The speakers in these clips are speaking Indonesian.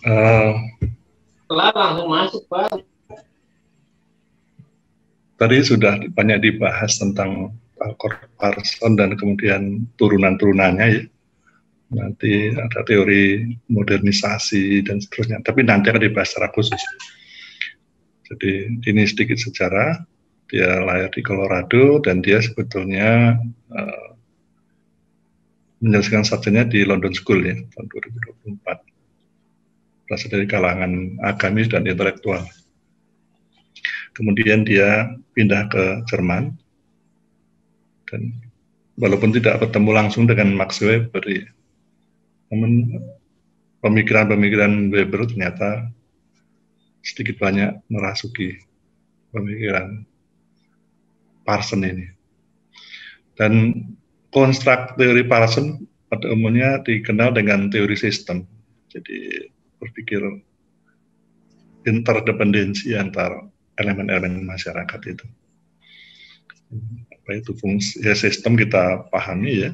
Setelah langsung masuk, Pak. Tadi sudah banyak dibahas tentang Parson dan kemudian turunan-turunannya ya. Nanti ada teori modernisasi dan seterusnya. Tapi nanti akan dibahas secara khusus. Jadi ini sedikit sejarah. Dia lahir di Colorado dan dia sebetulnya menyelesaikan sarjana di London School ya tahun 2024. Berasal dari kalangan agamis dan intelektual. Kemudian dia pindah ke Jerman dan walaupun tidak bertemu langsung dengan Max Weber, namun pemikiran-pemikiran Weber ternyata sedikit banyak merasuki pemikiran Parson ini. Dan konstruk teori Parson pada umumnya dikenal dengan teori sistem. Jadi berpikir interdependensi antar elemen-elemen masyarakat itu. Apa itu fungsi ya, sistem kita pahami ya,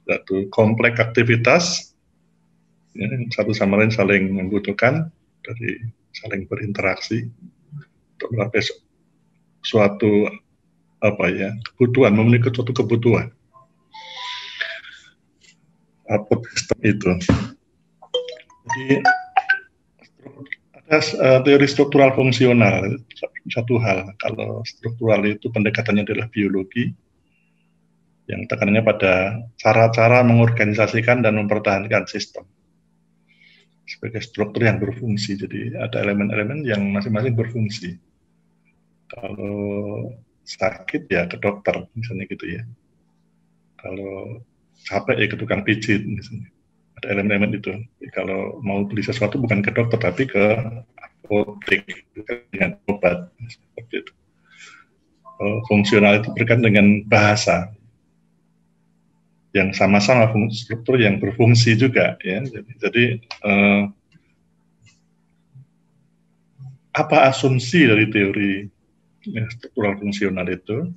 satu kompleks aktivitas ya, satu sama lain saling membutuhkan, dari saling berinteraksi untuk melakukan suatu apa ya, kebutuhan, memenuhi suatu kebutuhan. Output sistem itu. Jadi ada teori struktural fungsional. Satu hal, kalau struktural itu pendekatannya adalah biologi, yang tekanannya pada cara-cara mengorganisasikan dan mempertahankan sistem sebagai struktur yang berfungsi. Jadi ada elemen-elemen yang masing-masing berfungsi. Kalau sakit ya ke dokter misalnya gitu ya. Kalau capek ya ke tukang pijit misalnya. Ada elemen-elemen itu. Jadi kalau mau beli sesuatu bukan ke dokter tapi ke apotek dengan obat seperti itu. Fungsional itu berkaitan dengan bahasa yang sama-sama struktur yang berfungsi juga ya. Jadi apa asumsi dari teori struktural fungsional itu?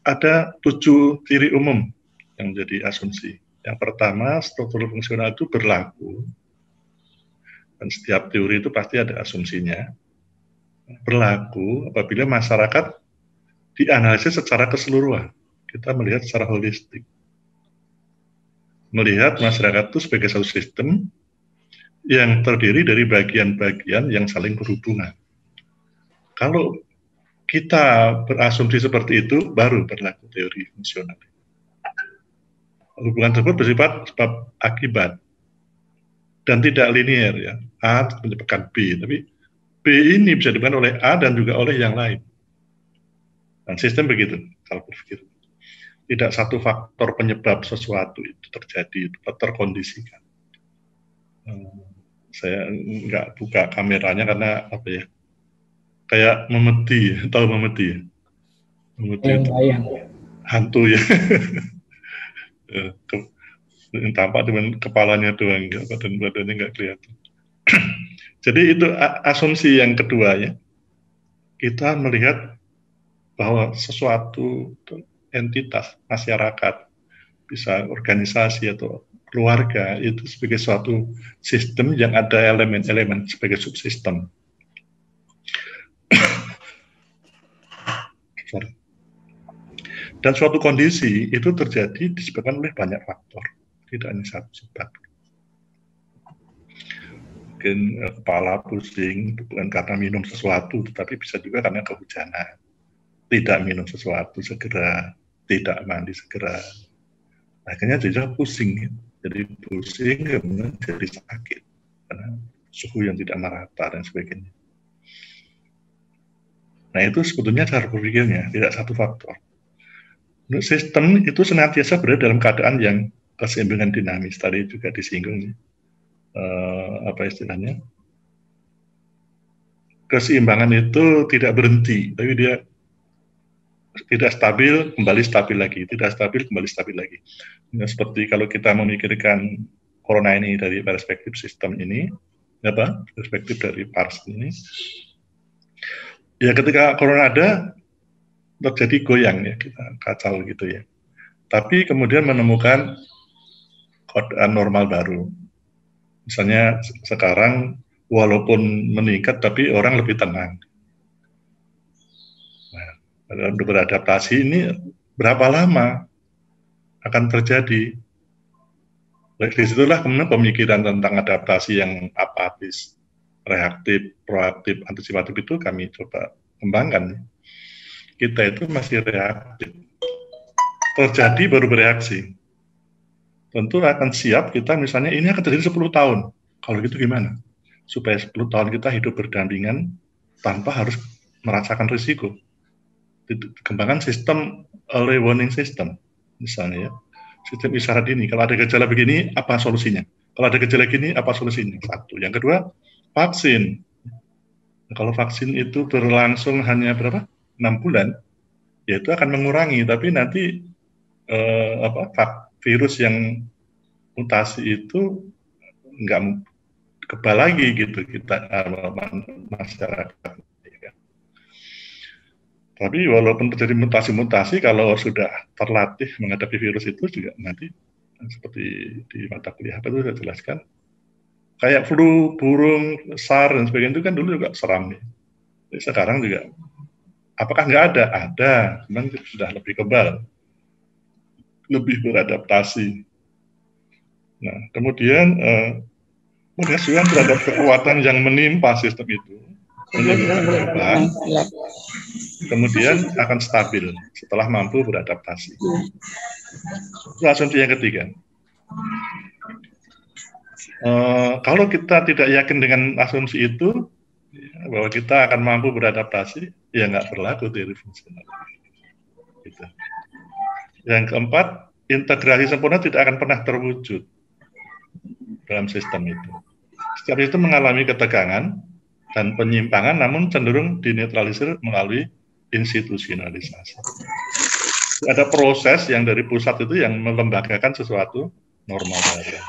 Ada 7 ciri umum yang menjadi asumsi. Yang pertama, struktur fungsional itu berlaku, dan setiap teori itu pasti ada asumsinya, berlaku apabila masyarakat dianalisis secara keseluruhan. Kita melihat secara holistik. Melihat masyarakat itu sebagai satu sistem yang terdiri dari bagian-bagian yang saling berhubungan. Kalau kita berasumsi seperti itu, baru berlaku teori fungsional. Hubungan tersebut bersifat sebab akibat dan tidak linier ya. A menyebabkan B, tapi B ini bisa disebabkan oleh A dan juga oleh yang lain. Dan sistem begitu kalau berpikir. Tidak satu faktor penyebab sesuatu itu terjadi, terkondisikan. Saya nggak buka kameranya karena apa ya? Kayak memeti, tahu memeti ya? Memeti itu hantu ya. Tampak dengan kepalanya doang, badan-badannya nggak kelihatan. Jadi itu asumsi yang kedua ya. Kita melihat bahwa sesuatu entitas masyarakat, bisa organisasi atau keluarga, itu sebagai suatu sistem yang ada elemen-elemen sebagai subsistem. Dan suatu kondisi itu terjadi disebabkan oleh banyak faktor, tidak hanya satu sebab. Mungkin kepala pusing bukan karena minum sesuatu, tetapi bisa juga karena kehujanan. Tidak minum sesuatu segera, tidak mandi segera, akhirnya jadi pusing. Jadi pusing kemudian jadi sakit karena suhu yang tidak merata dan sebagainya. Nah itu sebetulnya cara berpikirnya, tidak satu faktor. Sistem itu senantiasa berada dalam keadaan yang keseimbangan dinamis. Tadi juga disinggung apa istilahnya, keseimbangan itu tidak berhenti, tapi dia tidak stabil, kembali stabil lagi, tidak stabil, kembali stabil lagi. Nah, seperti kalau kita memikirkan corona ini dari perspektif sistem ini, apa? Perspektif dari Parson ini, ya ketika corona ada, terjadi goyang ya, kita kacau gitu ya. Tapi kemudian menemukan keadaan normal baru. Misalnya sekarang walaupun meningkat tapi orang lebih tenang. Nah, untuk beradaptasi ini berapa lama akan terjadi? Disitulah kemudian pemikiran tentang adaptasi yang apatis, reaktif, proaktif, antisipatif itu kami coba kembangkan. Kita itu masih reaktif. Terjadi baru bereaksi. Tentu akan siap kita misalnya ini akan terjadi 10 tahun. Kalau gitu gimana? Supaya 10 tahun kita hidup berdampingan tanpa harus merasakan risiko. Kembangkan sistem early warning system misalnya ya. Sistem isyarat ini, kalau ada gejala begini, apa solusinya? Kalau ada gejala gini, apa solusinya? Satu. Yang kedua, vaksin. Nah, kalau vaksin itu berlangsung hanya berapa? 6 bulan, ya itu akan mengurangi, tapi nanti virus yang mutasi itu nggak kebal lagi gitu kita masyarakat. Tapi walaupun terjadi mutasi-mutasi, kalau sudah terlatih menghadapi virus itu juga nanti seperti di mata kuliah itu sudah jelaskan, kayak flu burung, SARS dan sebagainya itu kan dulu juga seram ya. Jadi sekarang juga, apakah nggak ada? Ada, cuman sudah lebih kebal, lebih beradaptasi. Nah, kemudian penyesuaian terhadap kekuatan yang menimpa sistem itu menimbulkan perubahan, kemudian akan stabil setelah mampu beradaptasi. Itu asumsi yang ketiga. Kalau kita tidak yakin dengan asumsi itu, bahwa kita akan mampu beradaptasi, ya nggak berlaku teori fungsional. Gitu. Yang keempat, integrasi sempurna tidak akan pernah terwujud dalam sistem itu. Setiap sistem mengalami ketegangan dan penyimpangan, namun cenderung dinetralisir melalui institusionalisasi. Ada proses yang dari pusat itu yang melembagakan sesuatu normal baru.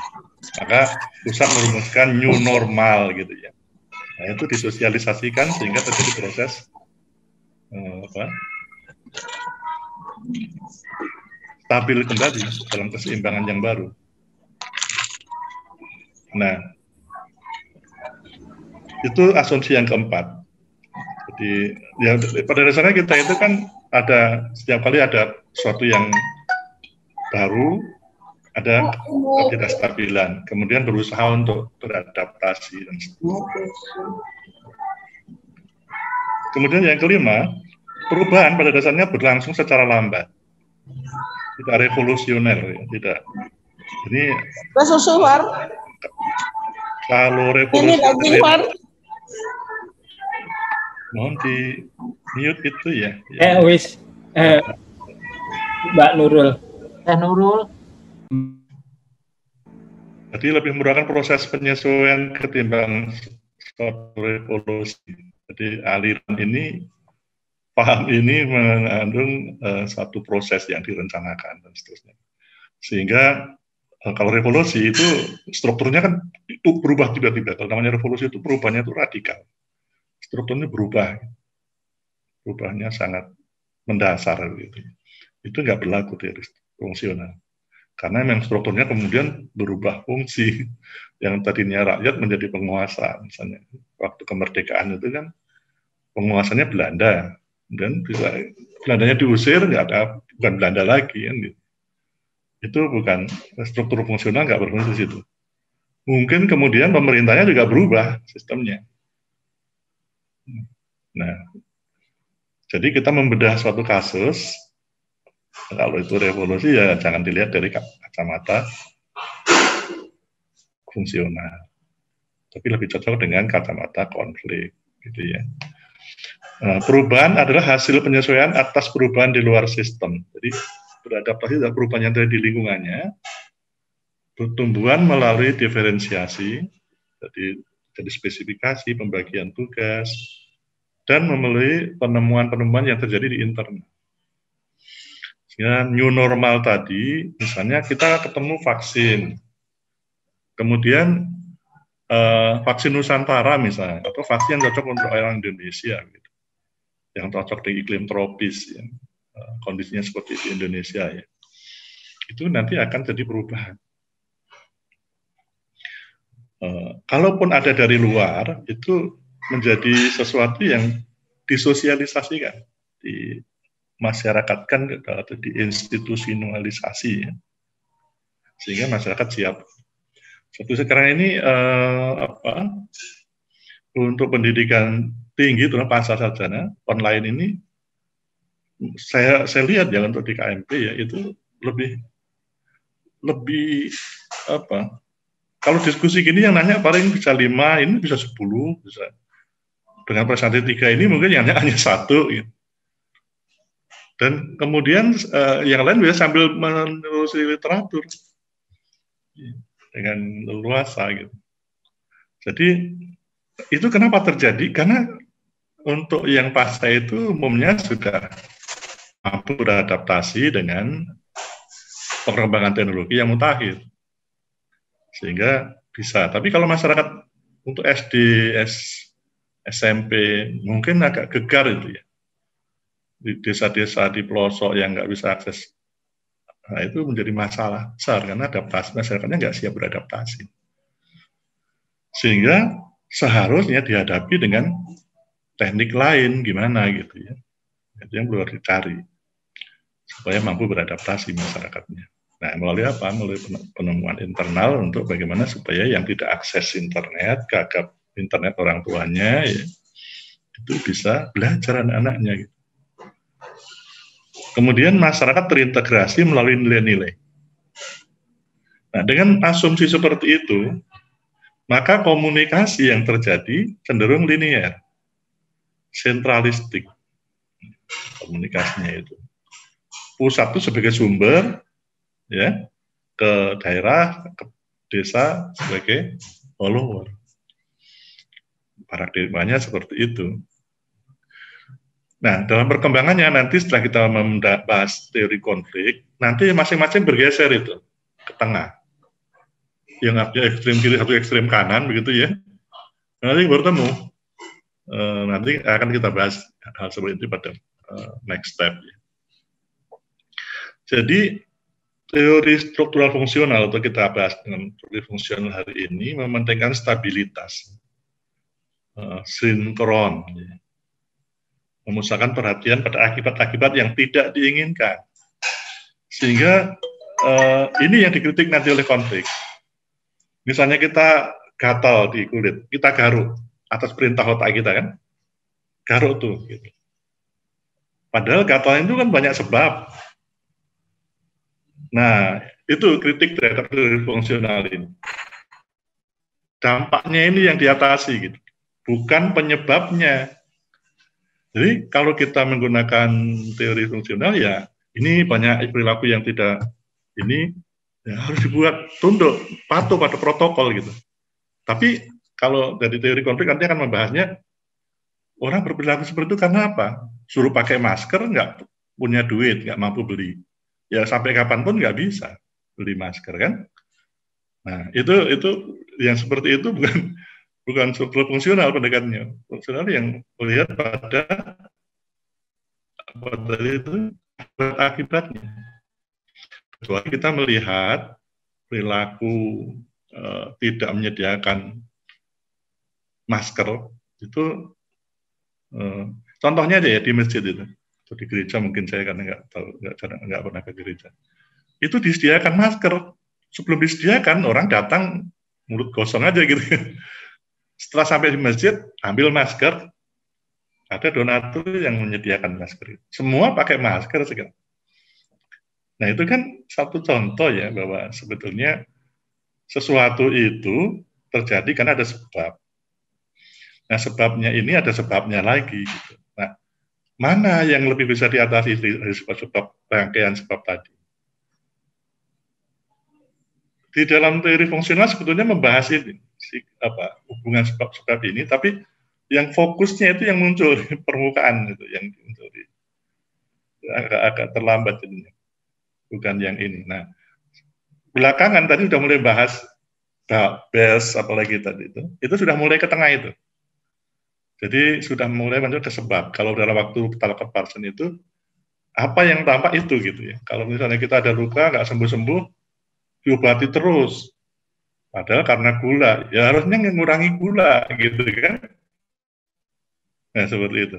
Maka pusat merumuskan new normal gitu ya. Nah, itu disosialisasikan sehingga terjadi proses stabil kembali dalam keseimbangan yang baru. Nah, itu asumsi yang keempat. Jadi, ya pada dasarnya kita itu kan ada setiap kali ada sesuatu yang baru, ada ketidakstabilan, kemudian berusaha untuk beradaptasi dan sebagainya. Kemudian yang kelima, perubahan pada dasarnya berlangsung secara lambat, tidak revolusioner, ya, tidak. Ini kalau revolusioner, mohon di mute itu ya. Mbak Nurul. Jadi lebih memudahkan proses penyesuaian ketimbang suatu revolusi. Jadi aliran ini, paham ini mengandung satu proses yang direncanakan dan seterusnya. Sehingga kalau revolusi itu strukturnya kan itu berubah tiba-tiba. Kalau namanya revolusi itu perubahannya itu radikal. Strukturnya berubah. Perubahannya sangat mendasar gitu. Itu nggak berlaku teori fungsional. Karena memang strukturnya kemudian berubah fungsi. Yang tadinya rakyat menjadi penguasa. Misalnya waktu kemerdekaan itu kan penguasanya Belanda. Dan bisa Belandanya diusir, nggak ada, bukan Belanda lagi kan gitu. Itu bukan struktur fungsional, nggak berfungsi di situ. Mungkin kemudian pemerintahnya juga berubah sistemnya. Nah, jadi kita membedah suatu kasus, kalau itu revolusi ya jangan dilihat dari kacamata fungsional, tapi lebih cocok dengan kacamata konflik, gitu ya. Perubahan adalah hasil penyesuaian atas perubahan di luar sistem. Jadi beradaptasi terhadap perubahan yang terjadi di lingkungannya, pertumbuhan melalui diferensiasi, jadi spesifikasi, pembagian tugas, dan melalui penemuan-penemuan yang terjadi di internal. Ya, new normal tadi, misalnya kita ketemu vaksin, kemudian vaksin Nusantara misalnya, atau vaksin yang cocok untuk orang Indonesia, gitu, yang cocok di iklim tropis, ya, kondisinya seperti di Indonesia, ya, itu nanti akan jadi perubahan. kalaupun ada dari luar, itu menjadi sesuatu yang disosialisasikan, dimasyarakatkan atau diinstitusionalisasi, ya. Sehingga masyarakat siap. Seperti sekarang ini untuk pendidikan tinggi, terutama pasca sarjana online ini, saya lihat ya untuk di KMP ya itu lebih apa? Kalau diskusi gini yang nanya paling bisa 5, ini bisa 10, bisa. Dengan presentasi 3 ini mungkin yang hanya 1 gitu. Dan kemudian yang lain bisa sambil menelusuri literatur dengan leluasa gitu. Jadi itu kenapa terjadi? Karena untuk yang pasca itu umumnya sudah mampu beradaptasi dengan perkembangan teknologi yang mutakhir, sehingga bisa. Tapi kalau masyarakat untuk SD, SMP mungkin agak gegar itu ya, di desa-desa di pelosok yang nggak bisa akses, nah itu menjadi masalah besar karena adaptasi masyarakatnya nggak siap beradaptasi, sehingga seharusnya dihadapi dengan teknik lain gimana gitu ya, itu yang perlu dicari supaya mampu beradaptasi masyarakatnya. Nah, melalui apa? Melalui penemuan internal untuk bagaimana supaya yang tidak akses internet, gagap internet orang tuanya, ya, itu bisa belajar anak-anaknya. Gitu. Kemudian masyarakat terintegrasi melalui nilai-nilai. Nah, dengan asumsi seperti itu, maka komunikasi yang terjadi cenderung linear, sentralistik komunikasinya itu. Pusat itu sebagai sumber, ya, ke daerah, ke desa sebagai follower. Paradigmanya seperti itu. Nah, dalam perkembangannya nanti setelah kita membahas teori konflik, nanti masing-masing bergeser itu ke tengah. Yang artinya ekstrem kiri, satu ekstrem kanan, begitu ya. Nanti bertemu. Nanti akan kita bahas hal seperti itu pada next step. Jadi, teori struktural fungsional atau kita bahas dengan teori fungsional hari ini mementingkan stabilitas, sinkron, memusatkan perhatian pada akibat-akibat yang tidak diinginkan. Sehingga ini yang dikritik nanti oleh konflik. Misalnya kita gatal di kulit, kita garuk atas perintah otak kita kan, garuk tuh. Gitu. Padahal gatal itu kan banyak sebab. Nah, itu kritik terhadap teori fungsional ini. Dampaknya ini yang diatasi, gitu. Bukan penyebabnya. Jadi kalau kita menggunakan teori fungsional ya ini banyak perilaku yang tidak ini ya, harus dibuat tunduk patuh pada protokol gitu. Tapi kalau dari teori konflik nanti akan membahasnya orang berperilaku seperti itu karena apa? Suruh pakai masker nggak punya duit, nggak mampu beli. Ya sampai kapanpun nggak bisa beli masker kan. Nah itu yang seperti itu bukan struktur fungsional pendekatannya. Fungsional yang melihat pada dari itu akibatnya. Kecuali kita melihat perilaku tidak menyediakan masker itu contohnya aja ya di masjid itu atau di gereja mungkin saya karena nggak tahu nggak pernah ke gereja itu disediakan masker sebelum disediakan orang datang mulut kosong aja gitu. Setelah sampai di masjid ambil masker. Ada donatur yang menyediakan masker. Semua pakai masker sekarang. Nah itu kan satu contoh ya bahwa sebetulnya sesuatu itu terjadi karena ada sebab. Nah sebabnya ini ada sebabnya lagi. Gitu. Nah mana yang lebih bisa diatasi dari sebab-sebab rangkaian sebab tadi? Di dalam teori fungsional sebetulnya membahas ini, hubungan sebab-sebab ini, tapi yang fokusnya itu yang muncul di permukaan itu, yang muncul di agak terlambat jadinya, bukan yang ini. Nah, belakangan tadi sudah mulai bahas BES apalagi tadi itu sudah mulai ke tengah itu. Jadi sudah mulai masuk ke sebab. Kalau dalam waktu talak Parson itu apa yang tampak itu gitu ya. Kalau misalnya kita ada luka nggak sembuh-sembuh, diobati terus. Padahal karena gula, ya harusnya mengurangi gula, gitu kan? Nah, seperti itu.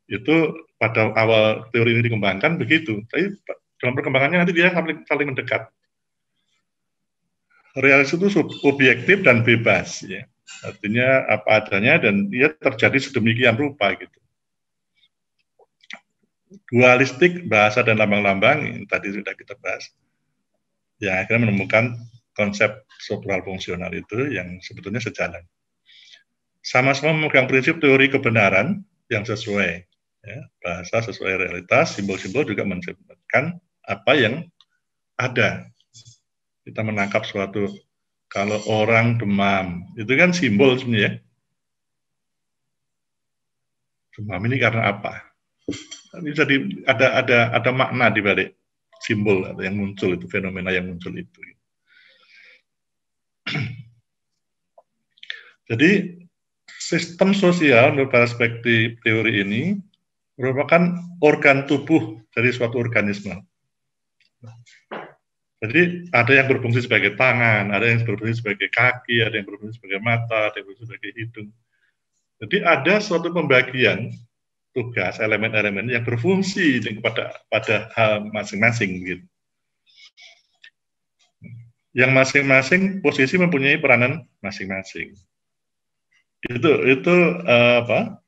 Itu pada awal teori ini dikembangkan begitu. Tapi dalam perkembangannya nanti dia saling mendekat. Realis itu objektif dan bebas, ya. Artinya apa adanya dan dia terjadi sedemikian rupa, gitu. Dualistik, bahasa dan lambang-lambang, yang tadi sudah kita bahas, yang akhirnya menemukan konsep struktural fungsional itu yang sebetulnya sejalan. Sama-sama memegang prinsip teori kebenaran yang sesuai, ya, bahasa sesuai realitas, simbol-simbol juga mencerminkan apa yang ada. Kita menangkap suatu, kalau orang demam, itu kan simbol sebenarnya. Demam ini karena apa? Jadi ada makna di balik simbol yang muncul itu, fenomena yang muncul itu. Jadi sistem sosial menurut perspektif teori ini merupakan organ tubuh dari suatu organisme. Jadi ada yang berfungsi sebagai tangan, ada yang berfungsi sebagai kaki, ada yang berfungsi sebagai mata, ada yang berfungsi sebagai hidung. Jadi ada suatu pembagian tugas elemen-elemen yang berfungsi pada hal masing-masing, gitu. Yang masing-masing posisi mempunyai peranan masing-masing. Itu apa?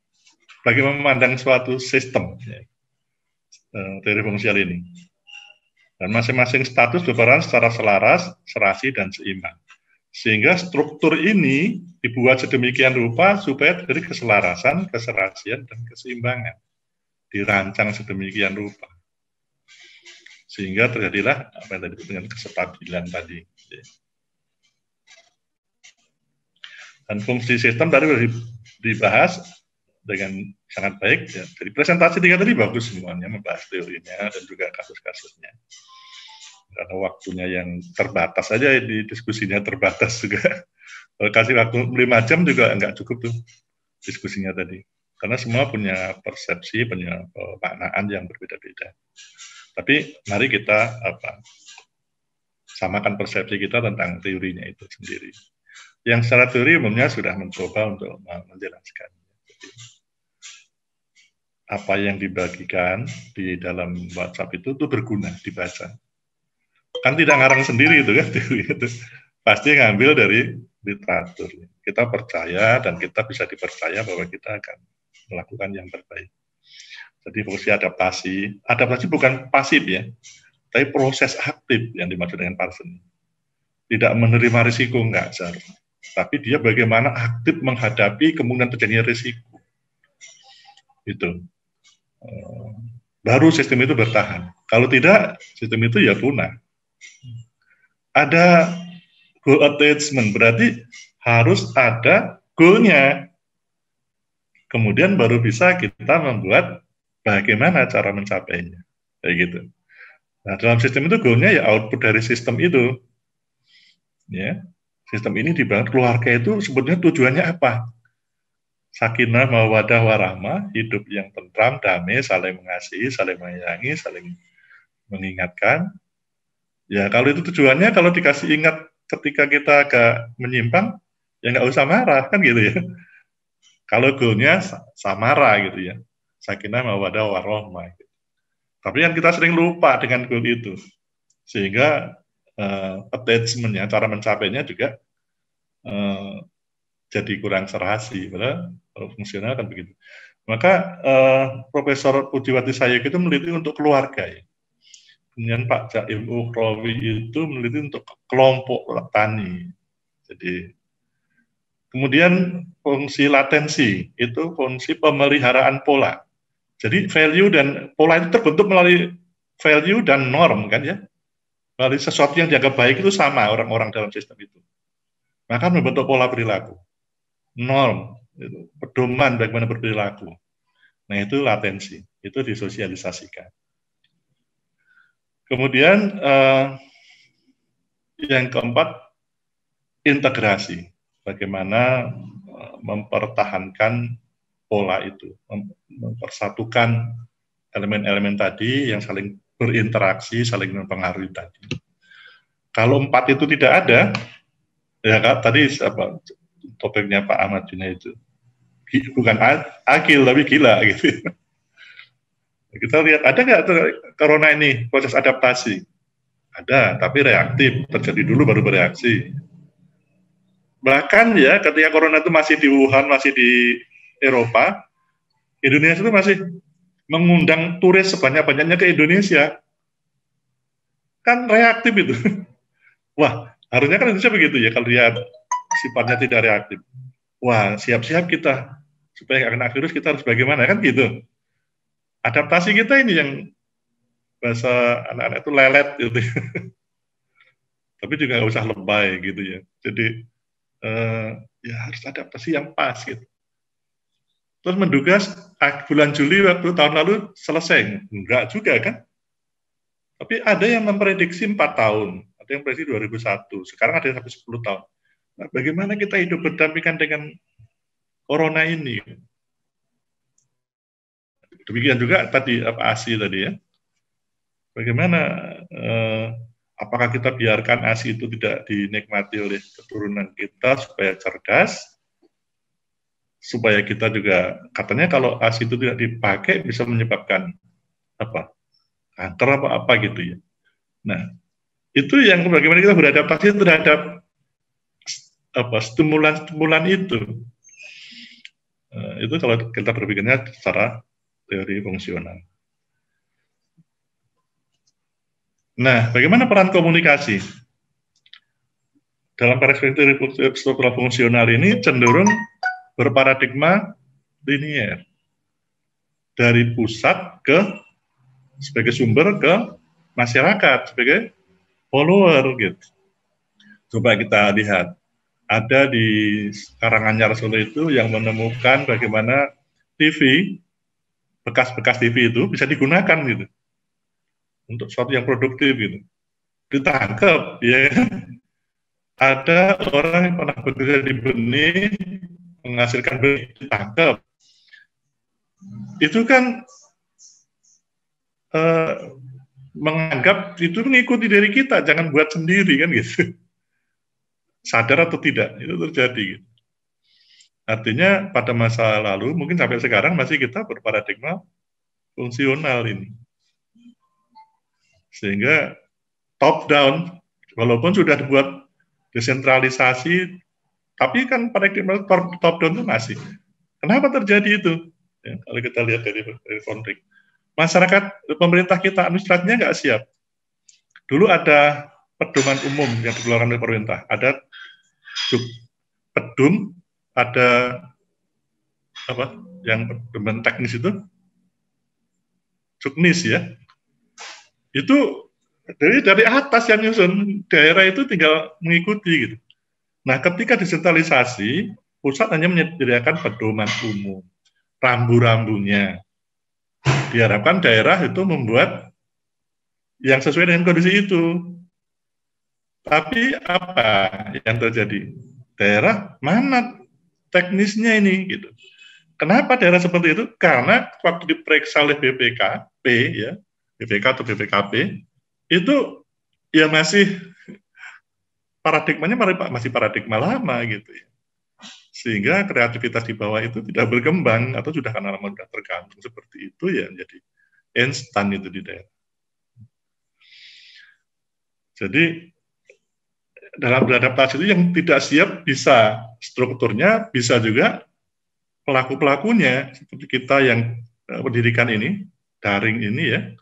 Bagaimana memandang suatu sistem, ya, teori fungsional ini. Dan masing-masing status berperan secara selaras, serasi, dan seimbang. Sehingga struktur ini dibuat sedemikian rupa supaya dari keselarasan, keserasian, dan keseimbangan. Dirancang sedemikian rupa. Sehingga terjadilah apa yang tadi dengan kestabilan tadi. Dan fungsi sistem tadi dibahas dengan sangat baik. Ya. Jadi presentasi tiga tadi bagus semuanya, membahas teorinya dan juga kasus-kasusnya. Karena waktunya yang terbatas aja, di diskusinya terbatas juga. Kalau kasih waktu 5 jam juga enggak cukup tuh diskusinya tadi. Karena semua punya persepsi, punya pemaknaan yang berbeda-beda. Tapi mari kita samakan persepsi kita tentang teorinya itu sendiri. Yang secara teori umumnya sudah mencoba untuk menjelaskan. Apa yang dibagikan di dalam WhatsApp itu berguna dibaca. Kan tidak ngarang sendiri itu kan, itu pasti ngambil dari literatur. Kita percaya dan kita bisa dipercaya bahwa kita akan melakukan yang terbaik. Jadi fungsi adaptasi bukan pasif ya, tapi proses aktif yang dimaksud dengan Parson. Tidak menerima risiko, enggak seharusnya. Tapi dia bagaimana aktif menghadapi kemungkinan terjadinya risiko. Itu. Baru sistem itu bertahan. Kalau tidak, sistem itu ya punah. Ada goal attachment, berarti harus ada goalnya. Kemudian baru bisa kita membuat bagaimana cara mencapainya. Kayak gitu. Nah, dalam sistem itu goalnya ya output dari sistem itu. Ya, sistem ini dibangun keluarga itu sebetulnya tujuannya apa? Sakinah mawaddah warahmah, hidup yang tentram, damai, saling mengasihi, saling menyayangi, saling mengingatkan. Ya kalau itu tujuannya, kalau dikasih ingat ketika kita agak menyimpang, ya nggak usah marah kan gitu ya. Kalau goalnya samara gitu ya, sakinah mawaddah warahmah. Gitu. Tapi yang kita sering lupa dengan goal itu, sehingga attachment-nya, cara mencapainya juga jadi kurang serasi. Padahal kalau fungsional kan begitu. Maka Profesor Pujiwati Sayek itu meneliti untuk keluarga ya. Kemudian Pak Jaim Ukhrawi itu meneliti untuk kelompok tani. Jadi kemudian fungsi latensi itu fungsi pemeliharaan pola. Jadi value dan pola itu terbentuk melalui value dan norm kan ya. Melalui sesuatu yang dianggap baik itu sama orang-orang dalam sistem itu. Maka membentuk pola perilaku. Norm, itu, pedoman bagaimana berperilaku. Nah itu latensi, itu disosialisasikan. Kemudian yang keempat, integrasi. Bagaimana mempertahankan pola itu, mempersatukan elemen-elemen tadi yang saling berinteraksi, saling mempengaruhi tadi. Kalau 4 itu tidak ada, Ya Kak, tadi apa topiknya Pak Ahmad Junaid itu bukan akil tapi gila gitu. Kita lihat ada nggak corona ini proses adaptasi? Ada, tapi reaktif, terjadi dulu baru bereaksi. Bahkan ya ketika corona itu masih di Wuhan, masih di Eropa, Indonesia itu masih mengundang turis sebanyak-banyaknya ke Indonesia. Kan reaktif itu. Wah, harusnya kan Indonesia begitu ya, kalau lihat sifatnya tidak reaktif. Wah, siap-siap kita. Supaya nggak kena virus, kita harus bagaimana, kan gitu. Adaptasi kita ini yang bahasa anak-anak itu lelet gitu. Tapi juga nggak usah lebay gitu ya. Jadi, ya harus adaptasi yang pas gitu. Terus menduga bulan Juli waktu tahun lalu selesai. Enggak juga kan. Tapi ada yang memprediksi 4 tahun. Ada yang prediksi 2001. Sekarang ada yang sampai 10 tahun. Nah, bagaimana kita hidup berdampingan dengan corona ini? Demikian juga tadi ASI tadi ya. Bagaimana apakah kita biarkan ASI itu tidak dinikmati oleh keturunan kita supaya cerdas, supaya kita juga katanya kalau ASI itu tidak dipakai bisa menyebabkan apa kanker apa gitu ya. Nah itu yang bagaimana kita beradaptasi terhadap apa stimulan itu. Itu kalau kita berpikirnya secara teori fungsional. Nah, bagaimana peran komunikasi? Dalam perspektif struktural fungsional ini cenderung berparadigma linier. Dari pusat ke sebagai sumber ke masyarakat, sebagai follower gitu. Coba kita lihat. Ada di Karanganyar Solo itu yang menemukan bagaimana TV, bekas-bekas TV itu bisa digunakan gitu. Untuk sesuatu yang produktif gitu. Ditangkap, ya. Ada orang yang pernah bekerja di benih, menghasilkan benih, ditangkap. Itu kan menganggap itu mengikuti dari kita, jangan buat sendiri kan gitu. Sadar atau tidak, itu terjadi gitu. Artinya pada masa lalu, mungkin sampai sekarang masih kita berparadigma fungsional ini. Sehingga top down, walaupun sudah dibuat desentralisasi, tapi kan paradigma top down itu masih. Kenapa terjadi itu? Ya, kalau kita lihat dari konflik. Masyarakat, pemerintah kita, administrasinya nggak siap. Dulu ada pedoman umum yang dikeluarkan oleh pemerintah. Ada pedum, ada apa yang pedoman teknis itu, juknis ya. Itu dari atas yang nyusun, daerah itu tinggal mengikuti gitu. Nah, ketika desentralisasi, pusat hanya menyediakan pedoman umum, rambu-rambunya. Diharapkan daerah itu membuat yang sesuai dengan kondisi itu. Tapi apa yang terjadi? Daerah mana teknisnya ini gitu. Kenapa daerah seperti itu? Karena waktu diperiksa oleh BPKP ya, BPK atau BPKP itu ya masih paradigmanya masih paradigma lama gitu ya. Sehingga kreativitas di bawah itu tidak berkembang atau sudah karena lama sudah tergantung seperti itu ya jadi instan itu di daerah. Jadi dalam beradaptasi itu yang tidak siap bisa strukturnya, bisa juga pelaku-pelakunya seperti kita yang pendidikan ini, daring ini ya,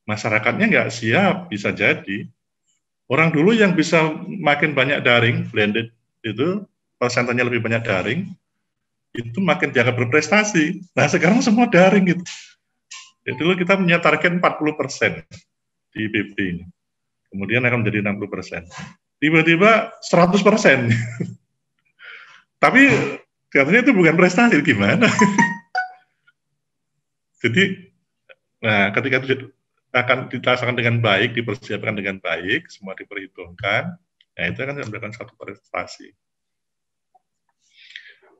masyarakatnya nggak siap, bisa jadi. Orang dulu yang bisa makin banyak daring, blended itu, persentasenya lebih banyak daring, itu makin dianggap berprestasi. Nah sekarang semua daring gitu. Jadi dulu kita punya target 40% di IPB ini. Kemudian akan menjadi 60%. Tiba-tiba 100%. Tapi katanya itu bukan prestasi, gimana? Jadi, nah ketika itu akan dilaksanakan dengan baik, dipersiapkan dengan baik, semua diperhitungkan, nah itu akan memberikan satu prestasi.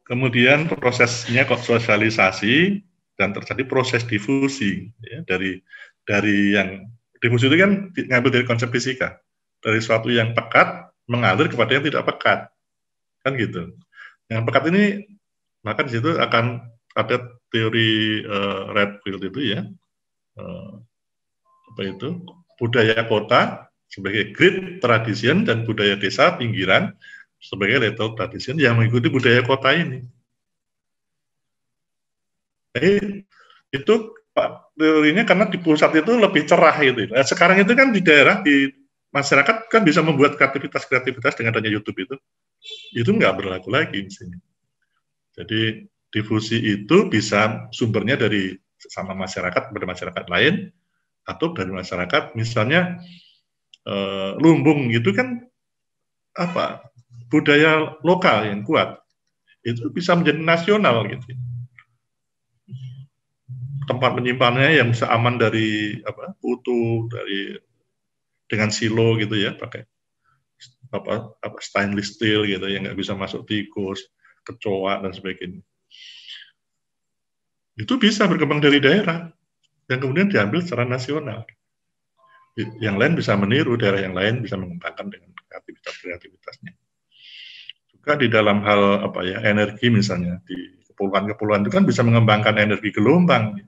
Kemudian prosesnya kok sosialisasi dan terjadi proses difusi ya, dari yang difusi itu kan ngambil dari konsep fisika, dari suatu yang pekat mengalir kepada yang tidak pekat. kan gitu. Yang pekat ini, maka di situ akan ada teori Redfield itu ya, apa itu, budaya kota sebagai great tradition dan budaya desa pinggiran sebagai little tradition yang mengikuti budaya kota ini. Jadi itu Pak, teorinya karena di pusat itu lebih cerah gitu. Nah, sekarang itu kan di daerah, di masyarakat kan bisa membuat kreativitas dengan adanya YouTube itu nggak berlaku lagi misalnya. Jadi difusi itu bisa sumbernya dari sesama masyarakat kepada masyarakat lain, atau dari masyarakat misalnya lumbung gitu kan apa budaya lokal yang kuat itu bisa menjadi nasional gitu. Tempat menyimpannya yang bisa aman dari apa kutu, dari dengan silo gitu ya, pakai apa stainless steel gitu yang nggak bisa masuk tikus, kecoa dan sebagainya. Itu bisa berkembang dari daerah yang kemudian diambil secara nasional. Yang lain bisa meniru, daerah yang lain bisa mengembangkan dengan kreativitasnya. Juga di dalam hal apa ya energi misalnya di kepulauan-kepulauan itu kan bisa mengembangkan energi gelombang,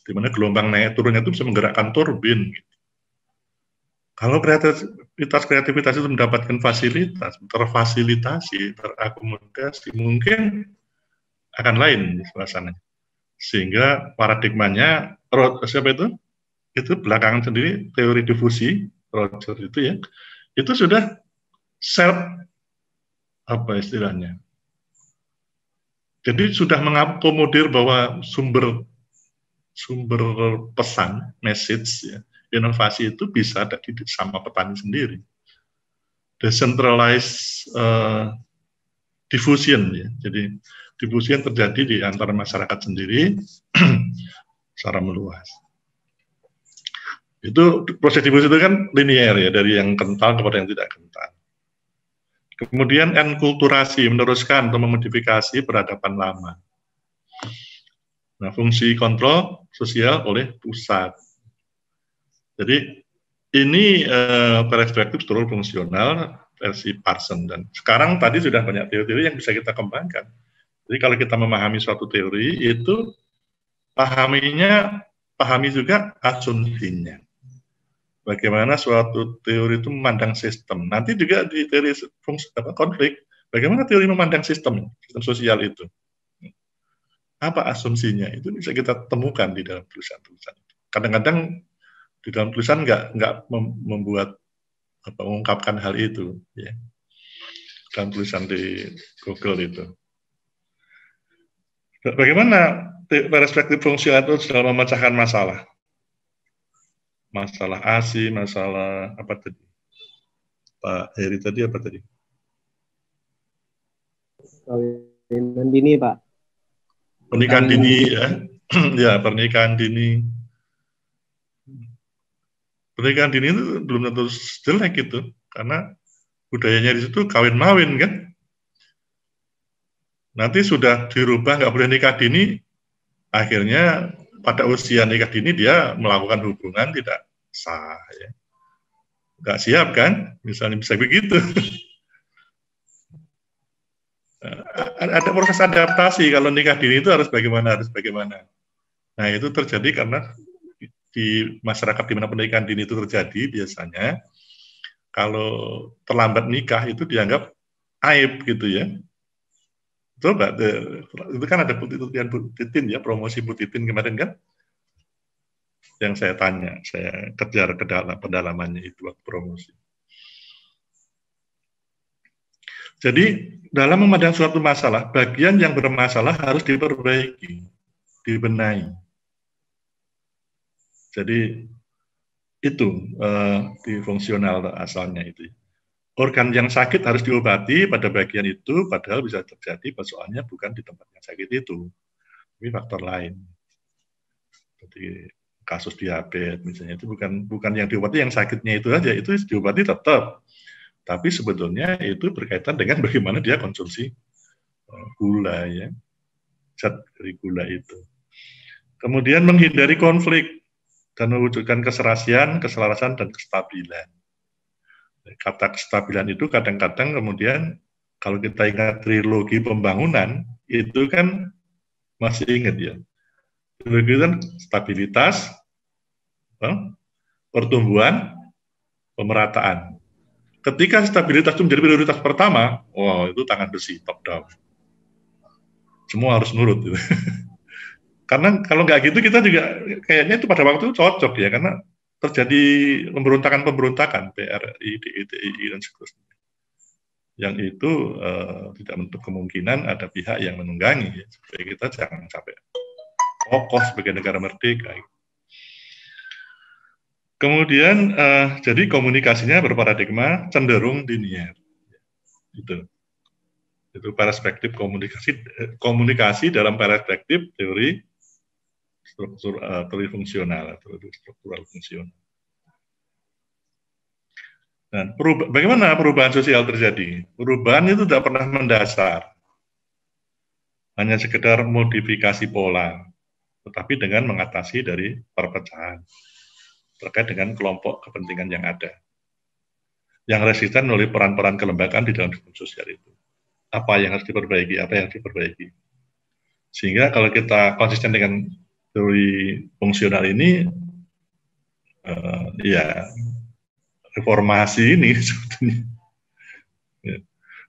di mana gelombang naik turunnya itu bisa menggerakkan turbin. Gitu. Kalau kreativitas itu mendapatkan fasilitas, terfasilitasi, terakomodasi, mungkin akan lain suasananya. Sehingga paradigmanya, siapa itu belakangan sendiri, teori difusi, Roger itu ya, itu sudah self, apa istilahnya, jadi sudah mengakomodir bahwa sumber pesan, message, ya, inovasi itu bisa ada di sama petani sendiri. Decentralized diffusion, ya. Jadi diffusion terjadi di antara masyarakat sendiri secara meluas. Itu proses difusi itu kan linear ya, dari yang kental kepada yang tidak kental. Kemudian enkulturasi, meneruskan atau memodifikasi peradaban lama. Nah, fungsi kontrol sosial oleh pusat. Jadi ini perspektif struktur fungsional versi Parson, dan sekarang tadi sudah banyak teori-teori yang bisa kita kembangkan. Jadi kalau kita memahami suatu teori itu pahami juga asumsinya. Bagaimana suatu teori itu memandang sistem. Nanti juga di teori fungsi konflik, bagaimana teori memandang sistem sosial itu. Apa asumsinya? Itu bisa kita temukan di dalam tulisan-tulisan. Kadang-kadang di dalam tulisan nggak membuat mengungkapkan hal itu, ya. Dalam tulisan di Google itu. Bagaimana perspektif fungsional itu dalam memecahkan masalah? Masalah ASI, masalah apa tadi? Pak Heri tadi apa tadi? Perkawinan dini, Pak. Pernikahan dini, ya. Ya, pernikahan dini. Pernikahan dini itu belum tentu jelek gitu, karena budayanya di situ kawin-mawin kan. Nanti sudah dirubah nggak boleh nikah dini, akhirnya pada usia nikah dini dia melakukan hubungan tidak sah, ya. Nggak siap kan, misalnya bisa begitu. Ada proses adaptasi, kalau nikah dini itu harus bagaimana. Nah, itu terjadi karena di masyarakat di mana pernikahan dini itu terjadi, biasanya kalau terlambat nikah itu dianggap aib gitu ya. Coba, itu kan ada penelitian Bu Titin ya, promosi Bu Titin kemarin kan, yang saya tanya, saya kejar ke dalam pendalamannya itu waktu promosi. Jadi dalam memandang suatu masalah, bagian yang bermasalah harus diperbaiki, dibenahi. Jadi itu di fungsional asalnya itu. Organ yang sakit harus diobati pada bagian itu, padahal bisa terjadi persoalannya bukan di tempat yang sakit itu, tapi faktor lain. Jadi kasus diabetes misalnya itu bukan yang diobati yang sakitnya itu aja, itu diobati tetap. Tapi sebetulnya itu berkaitan dengan bagaimana dia konsumsi gula, ya, zat dari gula itu. Kemudian menghindari konflik dan mewujudkan keserasian, keselarasan, dan kestabilan. Kata kestabilan itu kadang-kadang kemudian Kalau kita ingat trilogi pembangunan, itu kan masih ingat ya. Trilogi kan stabilitas, pertumbuhan, pemerataan. Ketika stabilitas itu menjadi prioritas pertama, wow, itu tangan besi, top down. Semua harus nurut. Gitu. Karena kalau nggak gitu kita juga kayaknya itu pada waktu itu cocok ya, karena terjadi pemberontakan PRI, DITI, dan seterusnya. Yang itu tidak menutup kemungkinan ada pihak yang menunggangi, ya, supaya kita jangan sampai kokoh sebagai negara merdeka. Kemudian jadi komunikasinya berparadigma cenderung linier. Itu perspektif komunikasi dalam perspektif teori fungsional atau struktural fungsional. Dan bagaimana perubahan sosial terjadi? Perubahan itu tidak pernah mendasar, hanya sekedar modifikasi pola, tetapi dengan mengatasi dari perpecahan terkait dengan kelompok kepentingan yang ada, yang resisten oleh peran-peran kelembagaan di dalam sistem sosial itu. Apa yang harus diperbaiki, apa yang harus diperbaiki. Sehingga kalau kita konsisten dengan teori fungsional ini, ya reformasi ini sebetulnya. Ya,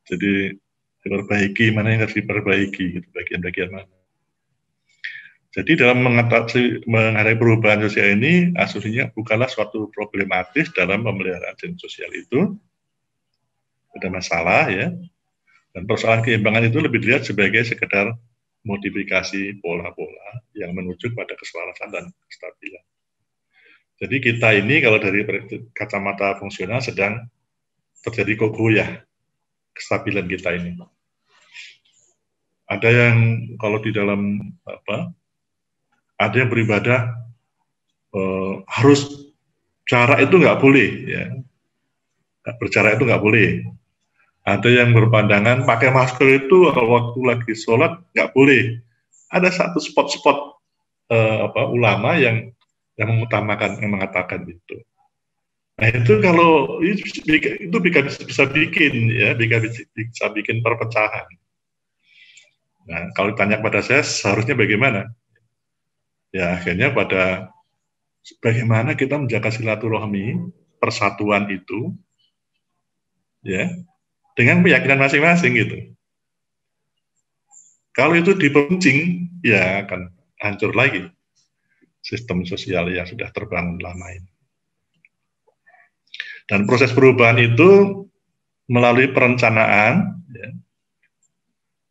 jadi diperbaiki mana yang harus diperbaiki, gitu, bagian-bagian mana. Jadi dalam menghadapi perubahan sosial ini, asumsinya bukanlah suatu problematis dalam pemeliharaan sistem sosial itu. Ada masalah ya. Dan persoalan keimbangan itu lebih dilihat sebagai sekedar modifikasi pola-pola yang menuju pada keselarasan dan kestabilan. Jadi kita ini kalau dari kacamata fungsional sedang terjadi goyah kestabilan kita ini. Ada yang kalau di dalam ada yang beribadah harus jarak itu nggak boleh, ya. Berjarak itu nggak boleh. Ada yang berpandangan pakai masker itu kalau waktu lagi sholat nggak boleh. Ada satu spot-spot ulama yang mengutamakan, yang mengatakan itu. Nah itu kalau itu bisa bikin ya, bisa bikin perpecahan. Nah kalau ditanya pada saya seharusnya bagaimana? Ya akhirnya pada bagaimana kita menjaga silaturahmi, persatuan itu, ya, dengan keyakinan masing-masing gitu. Kalau itu dipencing, ya akan hancur lagi sistem sosial yang sudah terbangun lama ini. Dan proses perubahan itu melalui perencanaan, ya,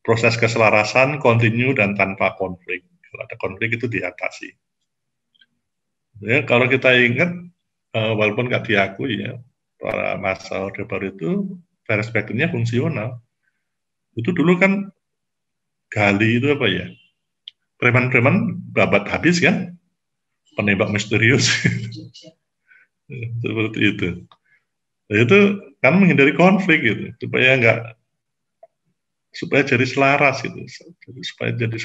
proses keselarasan, kontinu dan tanpa konflik. Kalau ada konflik itu diatasi. Ya, kalau kita ingat, walaupun nggak diakui ya, para masa Orde Baru itu perspektifnya fungsional. Itu dulu kan gali itu apa ya? Preman-preman babat habis kan? Penembak misterius. Seperti itu. Nah, itu kan menghindari konflik gitu, supaya jadi selaras gitu, supaya jadi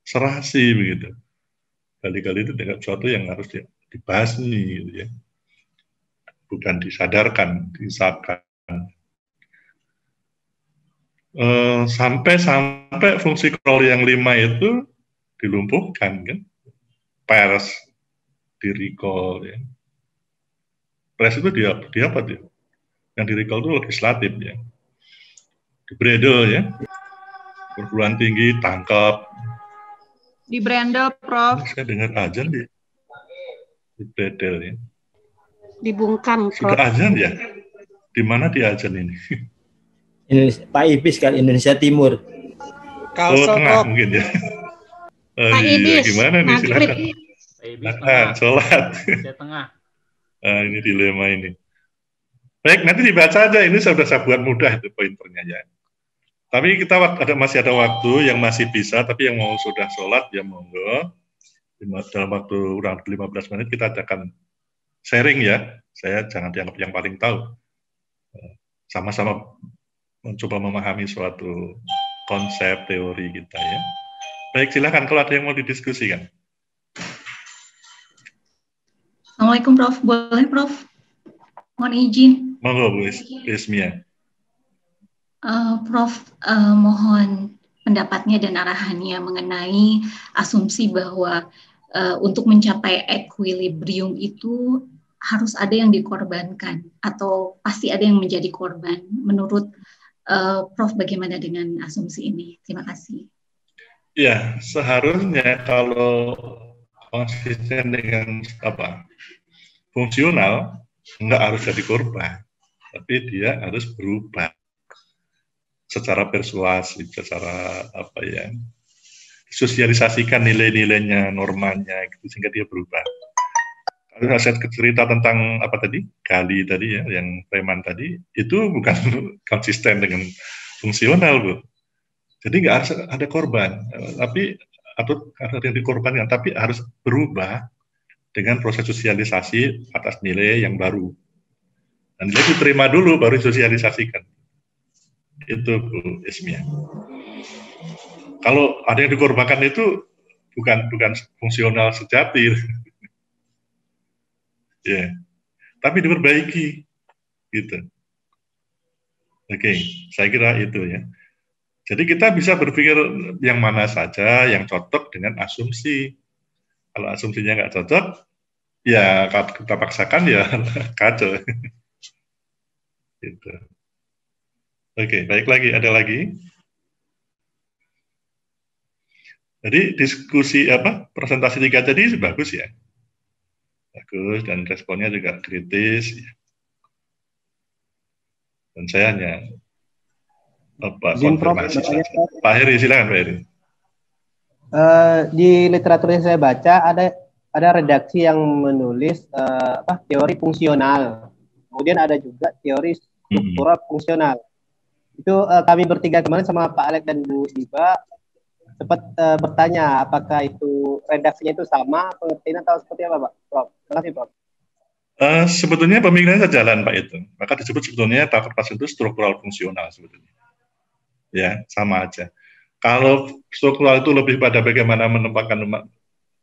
serasi begitu. Kali-kali itu dengan sesuatu yang harus dibasmi gitu ya. Bukan disadarkan, disahkan. Sampai fungsi kontrol yang 5 itu dilumpuhkan kan, pers di recall ya. Pers itu dia apa dia? Yang di recall itu legislatif ya, di bredel ya, perguruan tinggi tangkap, di brandel Prof. Saya dengar azan di bredel ya, dibungkam Prof. Sudah azan ya? Di mana di azan ini? Pak Ibis kan Indonesia Timur. Tengah mungkin ya. Pak Ibis, gimana nih, silakan. Tengah. Sholat. Tengah. Ini dilema ini. Baik, nanti dibaca aja. Ini sudah saya buat mudah itu pointernya ya. Tapi kita masih ada waktu yang masih bisa, tapi yang mau sudah sholat ya monggo. Dalam waktu kurang 15 menit kita akan sharing ya. Saya jangan dianggap yang paling tahu. Sama-sama mencoba memahami suatu konsep teori kita ya. Baik, silakan kalau ada yang mau didiskusikan. Assalamualaikum Prof. Boleh, Prof? Mohon izin. Monggo, Bu Ismia. Prof, mohon pendapatnya dan arahannya mengenai asumsi bahwa untuk mencapai equilibrium itu harus ada yang dikorbankan atau pasti ada yang menjadi korban. Menurut Prof, bagaimana dengan asumsi ini? Terima kasih. Ya, seharusnya kalau konsisten dengan fungsional, nggak harus jadi korban, tapi dia harus berubah secara persuasif, secara sosialisasikan nilai-nilainya, normanya, gitu, sehingga dia berubah. Kalau saya cerita tentang Gali tadi ya, yang preman tadi, itu bukan konsisten dengan fungsional, Bu. Jadi nggak harus ada korban, tapi atau ada yang dikorbankan, tapi harus berubah dengan proses sosialisasi atas nilai yang baru. Dan nilai diterima dulu, baru sosialisasikan. Itu Bu Ismia. Kalau ada yang dikorbankan itu bukan fungsional sejati, ya, tapi diperbaiki, gitu. Oke, saya kira itu ya. Jadi kita bisa berpikir yang mana saja yang cocok dengan asumsi. Kalau asumsinya nggak cocok, ya kita paksakan ya kacau. Gitu. Oke, baik lagi. Ada lagi? Jadi diskusi presentasi 3 tadi bagus ya. Bagus dan responnya juga kritis. Ya. Dan saya hanya konfirmasi saja. Pak Heri, silakan Pak Heri. Di literatur yang saya baca ada redaksi yang menulis teori fungsional. Kemudian ada juga teori struktural fungsional. Itu kami bertiga kemarin sama Pak Alex dan Bu Siva sempat bertanya apakah itu redaksinya itu sama pengertian atau seperti apa, Pak? Prof. Terima kasih, Prof. Sebetulnya pemikirannya sejalan Pak itu. Maka disebut sebetulnya tahap pertama itu struktural fungsional sebetulnya. Ya, sama aja. Kalau struktural itu lebih pada bagaimana menempatkan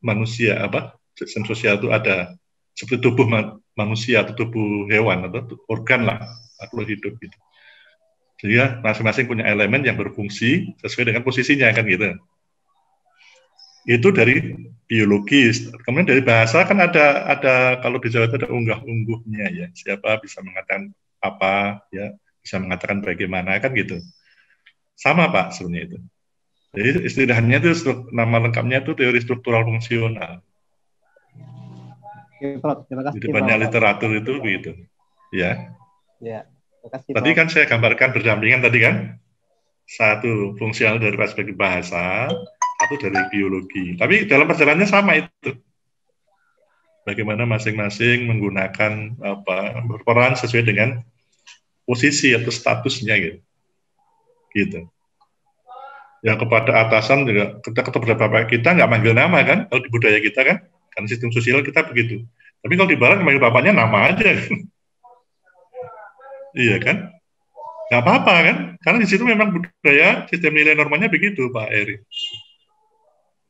manusia, sistem sosial itu ada seperti tubuh manusia atau tubuh hewan atau organ lah, makhluk hidup gitu. Jadi ya masing-masing punya elemen yang berfungsi sesuai dengan posisinya kan gitu. Itu dari biologis. Kemudian dari bahasa kan ada kalau di Jawa itu ada unggah-ungguhnya ya. Siapa bisa mengatakan apa ya, bisa mengatakan bagaimana kan gitu. Sama Pak sebenarnya itu. Jadi istilahnya itu nama lengkapnya itu teori struktural fungsional. Ya, Prof. Terima kasih. Jadi banyak literatur itu begitu. Ya. Ya. Terima kasih, Tadi Prof. kan saya gambarkan berdampingan tadi kan. Satu fungsional dari perspektif bahasa, satu dari biologi. Tapi dalam perjalanannya sama itu. Bagaimana masing-masing menggunakan berperan sesuai dengan posisi atau statusnya gitu. Gitu. Ya kepada atasan juga kepada bapak kita nggak manggil nama kan, kalau di budaya kita kan, karena sistem sosial kita begitu. Tapi kalau di barat manggil bapaknya nama aja, iya kan? Nggak apa-apa kan, karena di situ memang budaya sistem nilai normanya begitu Pak Eri.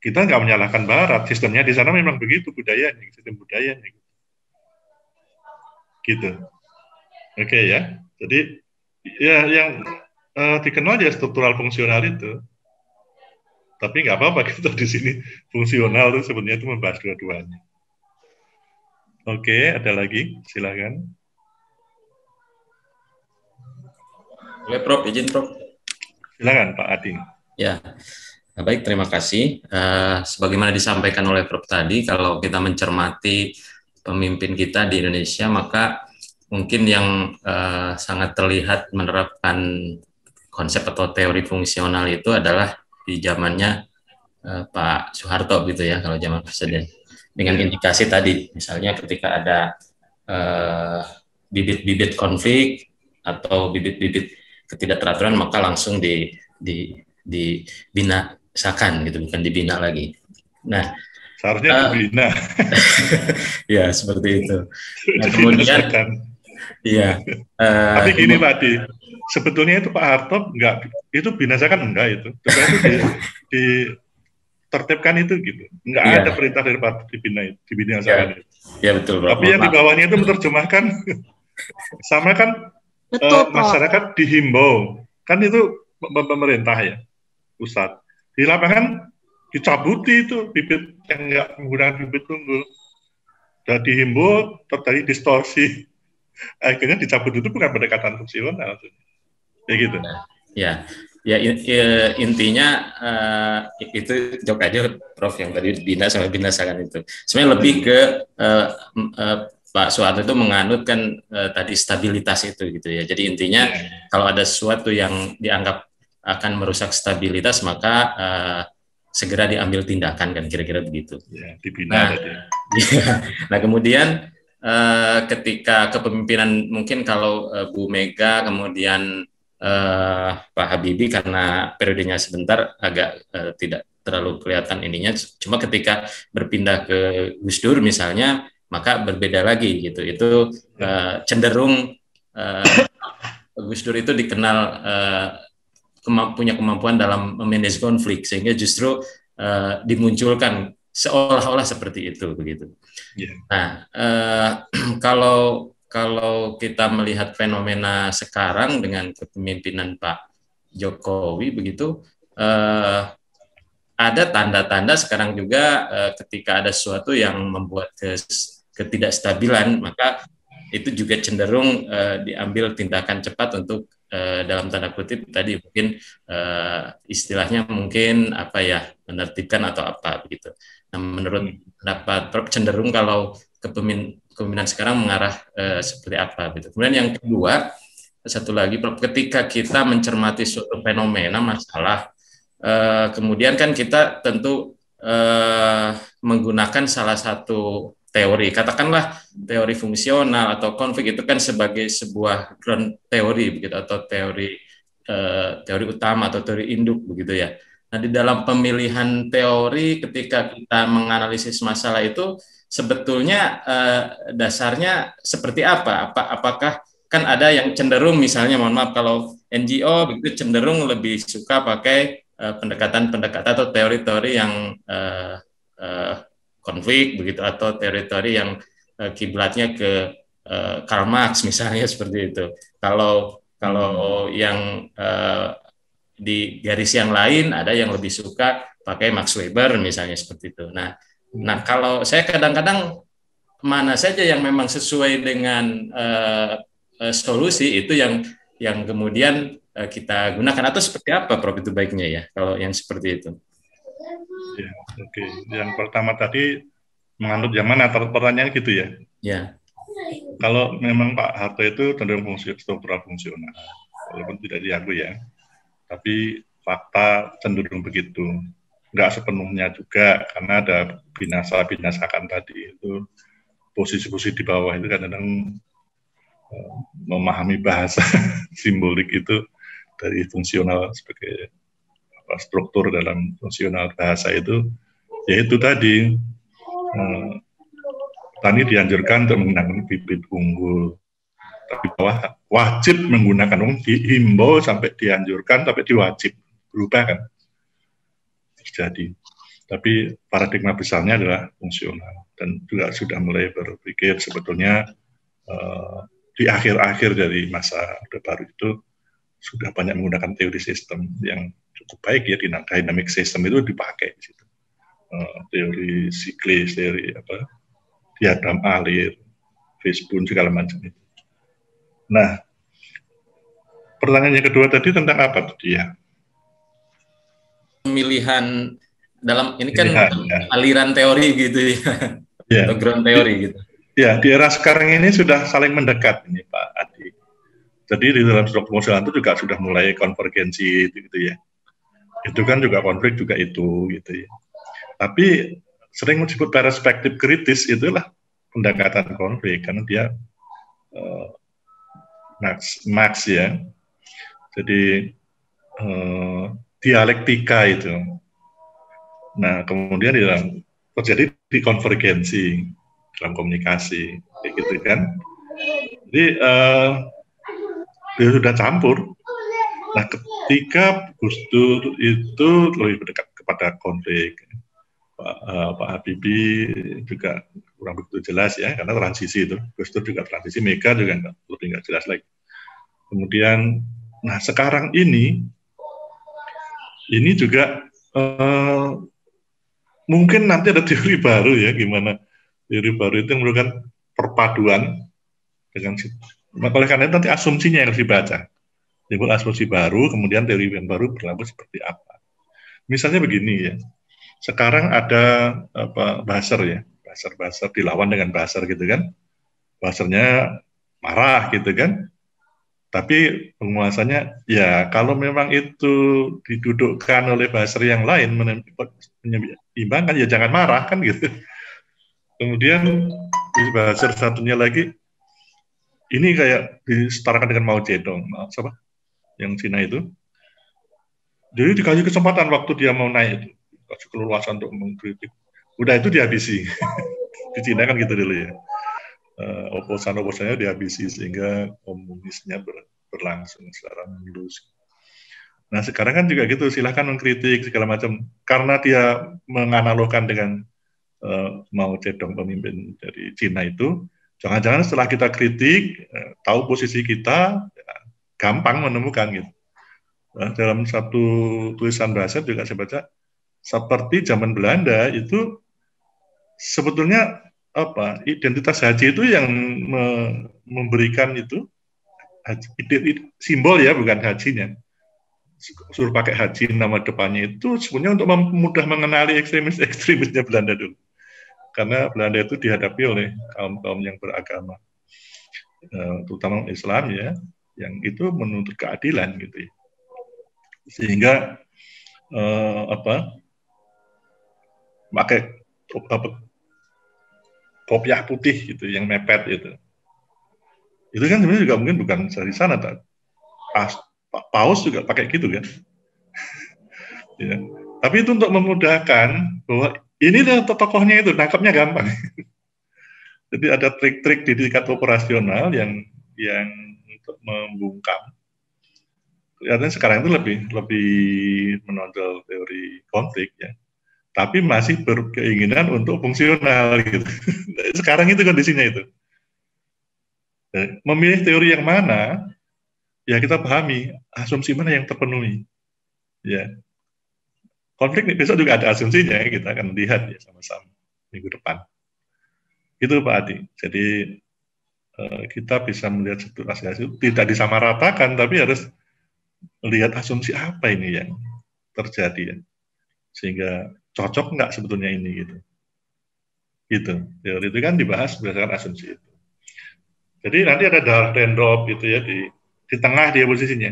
Kita nggak menyalahkan barat, sistemnya di sana memang begitu budayanya, sistem budayanya. Gitu. Oke ya, jadi ya yang dikenal ya struktural fungsional itu. Tapi nggak apa-apa kita di sini fungsional itu sebenarnya itu membahas dua-duanya. Oke, ada lagi, silakan. Boleh Prof, izin Prof. Silakan Pak Adi. Ya, baik terima kasih. Sebagaimana disampaikan oleh Prof tadi, kalau kita mencermati pemimpin kita di Indonesia, maka mungkin yang sangat terlihat menerapkan konsep atau teori fungsional itu adalah di zamannya Pak Soeharto gitu ya, kalau zaman presiden. Dengan indikasi tadi, misalnya ketika ada bibit-bibit konflik atau bibit-bibit ketidakteraturan, maka langsung dibinasakan gitu, bukan dibina lagi. Nah, seharusnya dibina. Ya seperti itu. Nah, kemudian, iya. Tapi gini Pak Adi, sebetulnya itu Pak Harto enggak, itu binasakan enggak itu. Coba itu ditertibkan itu gitu. Enggak ada perintah dari Pak dibinasakan itu. Ya betul, Bro. Tapi yang di bawahnya itu menerjemahkan sama kan. Masyarakat dihimbau Kan itu pemerintah ya, pusat. Di lapangan dicabuti itu bibit yang nggak menggunakan bibit unggul. Sudah dihimbau, terjadi distorsi. Akhirnya dicabut itu bukan pendekatan fungsional. Ya gitu. Ya, intinya itu jok aja Prof yang tadi bina sama binasakan itu. Sebenarnya lebih ke Pak Soeharto itu menganut kan tadi stabilitas itu gitu ya. Jadi intinya kalau ada sesuatu yang dianggap akan merusak stabilitas maka segera diambil tindakan kan kira-kira begitu. Ya, dibina. Nah kemudian ketika kepemimpinan mungkin kalau Bu Mega kemudian Pak Habibie karena periodenya sebentar agak tidak terlalu kelihatan ininya. Cuma ketika berpindah ke Gus Dur misalnya maka berbeda lagi gitu. Itu cenderung Gus Dur itu dikenal punya kemampuan dalam memanage konflik sehingga justru dimunculkan seolah-olah seperti itu begitu. Nah kalau kita melihat fenomena sekarang dengan kepemimpinan Pak Jokowi begitu, ada tanda-tanda sekarang juga ketika ada sesuatu yang membuat ketidakstabilan, maka itu juga cenderung diambil tindakan cepat untuk dalam tanda kutip tadi mungkin istilahnya mungkin apa ya menertibkan atau apa begitu. Nah menurut pendapat Prof cenderung kalau kepemimpinan sekarang mengarah seperti apa gitu. Kemudian yang kedua, satu lagi Prof, ketika kita mencermati suatu fenomena masalah, kemudian kan kita tentu menggunakan salah satu teori, katakanlah teori fungsional atau konflik itu kan sebagai sebuah ground teori begitu atau teori utama atau teori induk begitu ya. Nah di dalam pemilihan teori ketika kita menganalisis masalah itu sebetulnya dasarnya seperti apa? Apakah kan ada yang cenderung misalnya mohon maaf kalau NGO begitu cenderung lebih suka pakai pendekatan-pendekatan atau teori-teori yang konflik begitu atau teori-teori yang kiblatnya ke Karl Marx misalnya seperti itu. Kalau yang di garis yang lain ada yang lebih suka pakai Max Weber misalnya seperti itu. Nah kalau saya kadang-kadang mana saja yang memang sesuai dengan solusi itu yang kemudian kita gunakan atau seperti apa Prof itu baiknya ya kalau yang seperti itu. Ya, oke. Yang pertama tadi menganut yang mana pertanyaan gitu ya? Ya. Kalau memang Pak Harto itu cenderung struktural fungsional, walaupun tidak diakui ya, tapi fakta cenderung begitu. Nggak sepenuhnya juga karena ada binasakan tadi itu posisi-posisi di bawah itu kadang-kadang memahami bahasa simbolik itu dari fungsional sebagai struktur dalam fungsional bahasa itu, yaitu tadi petani dianjurkan untuk menggunakan bibit unggul, tapi bawah wajib menggunakan dihimbau sampai dianjurkan sampai diwajib berubah kan terjadi. Tapi paradigma besarnya adalah fungsional dan juga sudah mulai berpikir sebetulnya di akhir-akhir dari masa Orde Baru itu sudah banyak menggunakan teori sistem yang cukup baik ya, dynamic system itu dipakai di situ. Teori siklis, teori diagram alir, Fishbone segala macam itu. Nah, pertanyaan yang kedua tadi tentang apa tadi ya? Pemilihan dalam ini kan aliran teori gitu ya, atau ground teori gitu. Ya, di era sekarang ini sudah saling mendekat ini Pak Adi. Jadi di dalam struktur fungsional itu juga sudah mulai konvergensi gitu ya. Itu kan juga konflik juga itu gitu ya. Tapi sering disebut perspektif kritis itulah pendekatan konflik karena dia Marx ya. Jadi dialektika itu. Nah, kemudian terjadi di konvergensi dalam komunikasi kayak gitu kan. Jadi dia sudah campur. Nah, ketika Gus Dur itu lebih mendekat kepada konflik, Pak Habibie juga kurang begitu jelas ya, karena transisi itu. Gus Dur juga transisi, Mega juga lebih nggak jelas lagi. Kemudian Nah, sekarang ini juga mungkin nanti ada teori baru ya, gimana teori baru itu yang merupakan perpaduan dengan, oleh karena itu nanti asumsinya yang harus dibaca. Timbul asumsi baru, kemudian teori yang baru berlaku seperti apa. Misalnya begini ya, sekarang ada buzzer ya, buzzer dilawan dengan buzzer gitu kan, buzzernya marah gitu kan, tapi penguasanya ya kalau memang itu didudukkan oleh buzzer yang lain menyeimbangkan ya jangan marah kan gitu. Kemudian di buzzer satunya lagi ini kayak disetarakan dengan Mao Zedong, siapa yang Cina itu. Jadi dikasih kesempatan waktu dia mau naik itu, kasih keleluasan untuk mengkritik. Udah itu dihabisi. Di Cina kan gitu dulu ya. Oposan-oposannya dihabisi sehingga komunisnya berlangsung secara mulus. Nah sekarang kan juga gitu, silahkan mengkritik segala macam. Karena dia menganalogkan dengan Mao Zedong, pemimpin dari Cina itu, jangan-jangan setelah kita kritik, tahu posisi kita, ya, gampang menemukan gitu. Nah, dalam satu tulisan bahasa juga saya baca, seperti zaman Belanda itu sebetulnya identitas haji itu yang memberikan itu simbol ya, bukan hajinya. Suruh pakai haji nama depannya itu sebenarnya untuk mudah mengenali ekstremisnya Belanda dulu. Karena Belanda itu dihadapi oleh kaum-kaum yang beragama, terutama Islam ya, yang itu menuntut keadilan gitu ya. Sehingga pakai kopiah putih gitu yang mepet itu kan sebenarnya juga mungkin bukan dari sana, Paus juga pakai gitu kan. Ya. Tapi itu untuk memudahkan bahwa ini tokohnya itu nangkapnya gampang. Jadi ada trik-trik di tingkat operasional yang untuk membungkam. Kelihatannya sekarang itu lebih menonjol teori konflik ya, tapi masih berkeinginan untuk fungsional gitu. Sekarang itu kondisinya itu. Memilih teori yang mana, ya kita pahami asumsi mana yang terpenuhi. Ya, konflik besok juga ada asumsinya, kita akan lihat ya sama-sama minggu depan. Itu Pak Adi. Jadi kita bisa melihat situasi itu tidak disamaratakan, tapi harus melihat asumsi apa ini yang terjadi ya, sehingga cocok nggak sebetulnya ini gitu. Gitu. Teori itu kan dibahas berdasarkan asumsi itu. Jadi nanti ada Dahrendorf gitu ya di tengah dia posisinya.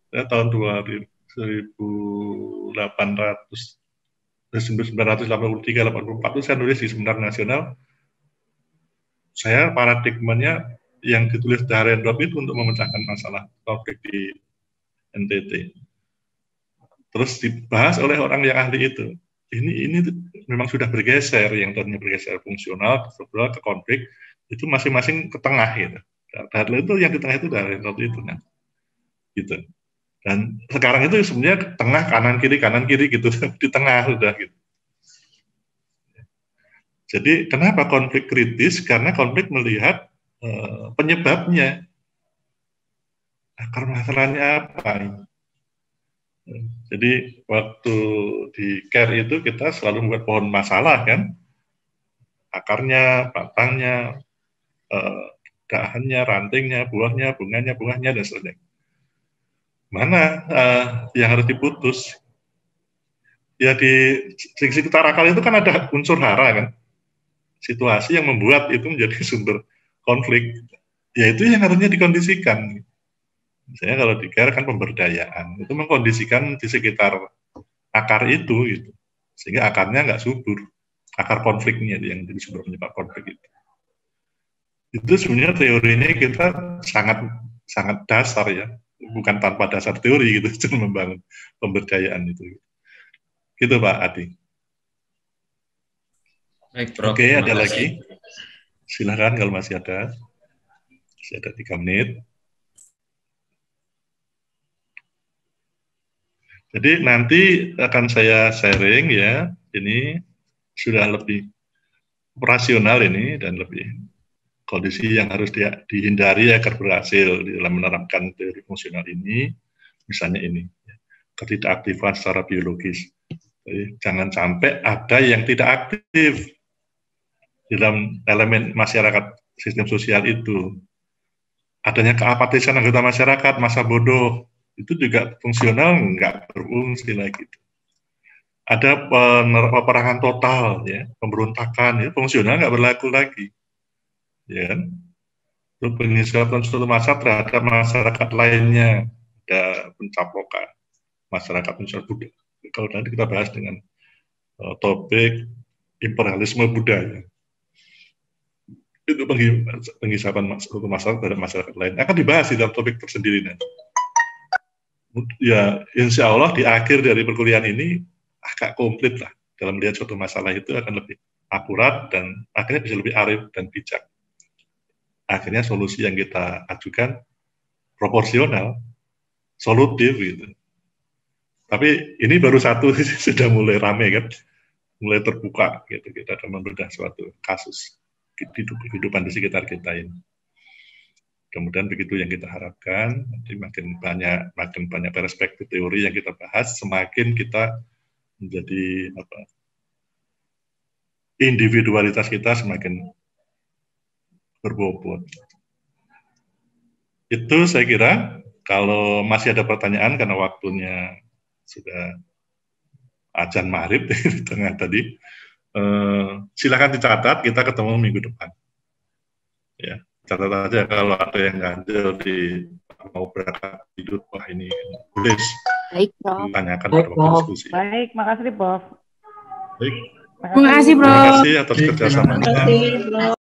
Ya, tahun 1983-84 itu saya nulis di Sebentar Nasional. Saya paradigmanya yang ditulis Dahrendorf itu untuk memecahkan masalah konflik di NTT. Terus dibahas oleh orang yang ahli itu. Ini memang sudah bergeser, yang tadinya bergeser fungsional ke konflik, itu masing-masing ke tengah gitu. Dan itu yang di tengah itu Dahrendorf itu kan. Gitu. Dan sekarang itu sebenarnya tengah kanan kiri gitu, di tengah sudah gitu. Jadi kenapa konflik kritis? Karena konflik melihat penyebabnya. Akar masalahnya apa? Jadi waktu di CARE itu kita selalu membuat pohon masalah kan, akarnya, batangnya, dahannya, rantingnya, buahnya, bunganya, dan sebagainya. Mana yang harus diputus? Ya di sekitar akar itu kan ada unsur hara kan, situasi yang membuat itu menjadi sumber konflik. Ya itu yang harusnya dikondisikan. Misalnya kalau di CARE kan pemberdayaan, itu mengkondisikan di sekitar akar itu, gitu. Sehingga akarnya nggak subur, akar konfliknya yang jadi sumber penyebab konflik itu. Itu sebenarnya teorinya kita sangat dasar ya, bukan tanpa dasar teori gitu, cuma membangun pemberdayaan itu. Gitu Pak Adi. Baik, Prof. Oke, ada lagi? Silakan kalau masih ada. Masih ada 3 menit. Jadi nanti akan saya sharing ya, ini sudah lebih operasional ini dan lebih kondisi yang harus dihindari agar berhasil di dalam menerapkan teori fungsional ini, misalnya ini, ketidakaktifan secara biologis. Jadi, jangan sampai ada yang tidak aktif di dalam elemen masyarakat sistem sosial itu. Adanya keapatisan anggota masyarakat, masa bodoh, itu juga fungsional nggak berfungsi lagi. Ada peperangan total, ya, pemberontakan, ya, fungsional nggak berlaku lagi. Ya, untuk penghijauan suatu masa terhadap masyarakat lainnya, ada pencaplokan masyarakat Indonesia budaya. Kalau nanti kita bahas dengan topik imperialisme budaya, itu penghisapan suatu masalah terhadap masyarakat lain akan dibahas di dalam topik tersendiri nanti. Ya, insya Allah di akhir dari perkuliahan ini agak komplit lah dalam melihat suatu masalah itu akan lebih akurat dan akhirnya bisa lebih arif dan bijak. Akhirnya solusi yang kita ajukan proporsional, solutif gitu. Tapi ini baru satu sudah mulai rame kan, mulai terbuka gitu, kita akan membedah suatu kasus kehidupan di sekitar kita ini. Kemudian begitu yang kita harapkan, nanti makin banyak perspektif teori yang kita bahas, semakin kita menjadi individualitas kita semakin berbobot. Itu saya kira, kalau masih ada pertanyaan karena waktunya sudah azan maghrib di tengah tadi, silakan dicatat, kita ketemu minggu depan. Ya, catat aja kalau ada yang ganjel mau berangkat tidur, wah ini boleh ditanyakan pada waktu diskusi. Baik, makasih Prof. Baik. Terima kasih, Bro. Terima kasih atas kerjasamanya.